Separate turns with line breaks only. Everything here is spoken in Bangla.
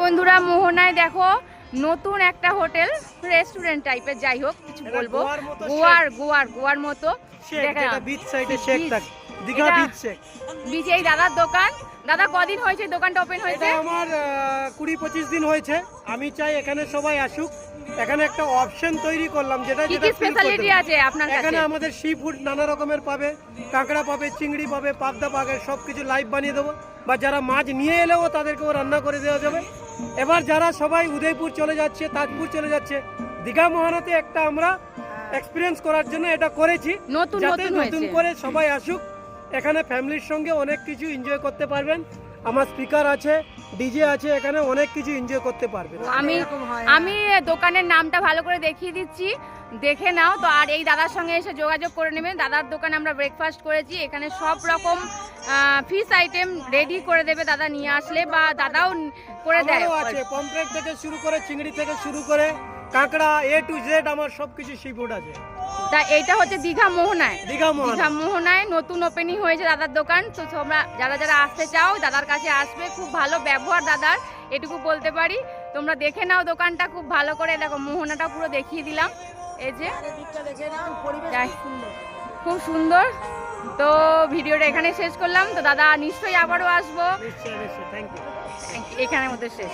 বন্ধুরা মোহনায় দেখো নতুন একটা হোটেল রেস্টুরেন্ট টাইপের, যাই হোক কিছু বলবো, গোয়ার মতো বিচ। এই দাদার দোকান। দাদা কদিন হয়েছে দোকানটা ওপেন হয়েছে?
আমার 20-25 দিন হয়েছে। আমি চাই এখানে সবাই আসুক। এখানে একটা অপশন তৈরি করলাম যেটা
কি কি স্পেশালিটি আছে আপনার কাছে?
এখানে আমাদের সি ফুড নানা রকমের পাবে, কাঁকড়া পাবে, চিংড়ি পাবে, পাবদা পাবে, সবকিছু লাইভ বানিয়ে দেবো। বা যারা মাছ নিয়ে এলেও তাদেরকেও রান্না করে দেওয়া যাবে। এবার যারা সবাই উদয়পুর চলে যাচ্ছে, তাজপুর চলে যাচ্ছে, দীঘা মোহনাতে একটা আমরা এক্সপিরিয়েন্স করার জন্য এটা করেছি, যাতে নতুন করে সবাই আসুক। এখানে ফ্যামিলির সঙ্গে অনেক কিছু এনজয় করতে পারবেন। আমার স্পিকার আছে, ডিজে আছে, এখানে অনেক কিছু এনজয় করতে পারবেন।
আমি দোকানের নামটা ভালো করে দেখিয়ে দিচ্ছি, দেখে নাও তো। আর এই দাদার সঙ্গে এসে যোগাযোগ করে নেবেন। দাদার দোকানে আমরা ব্রেকফাস্ট করেছি, এখানে সব রকম ফিশ আইটেম রেডি করে দেবে দাদা নিয়ে আসলে, বা দাদাও করে দেয়।
আছে পমফ্রেট থেকে শুরু করে, চিংড়ি থেকে শুরু করে, কাঁকড়া A to Z আমার সবকিছু সি ফুড আছে।
তা এইটা হচ্ছে দীঘা মোহনায়।
দীঘা
মোহনায় নতুন ওপেনিং হয়েছে দাদার দোকান। তো তোমরা যারা আসতে চাও দাদার কাছে আসবে, খুব ভালো ব্যবহার দাদার, এটুকু বলতে পারি। তোমরা দেখে নাও দোকানটা খুব ভালো করে। দেখো মোহনাটা পুরো দেখিয়ে দিলাম, এই যে খুব সুন্দর। তো ভিডিওটা এখানে শেষ করলাম। তো দাদা নিশ্চয়ই আবারও আসবো, এখানের মধ্যে শেষ।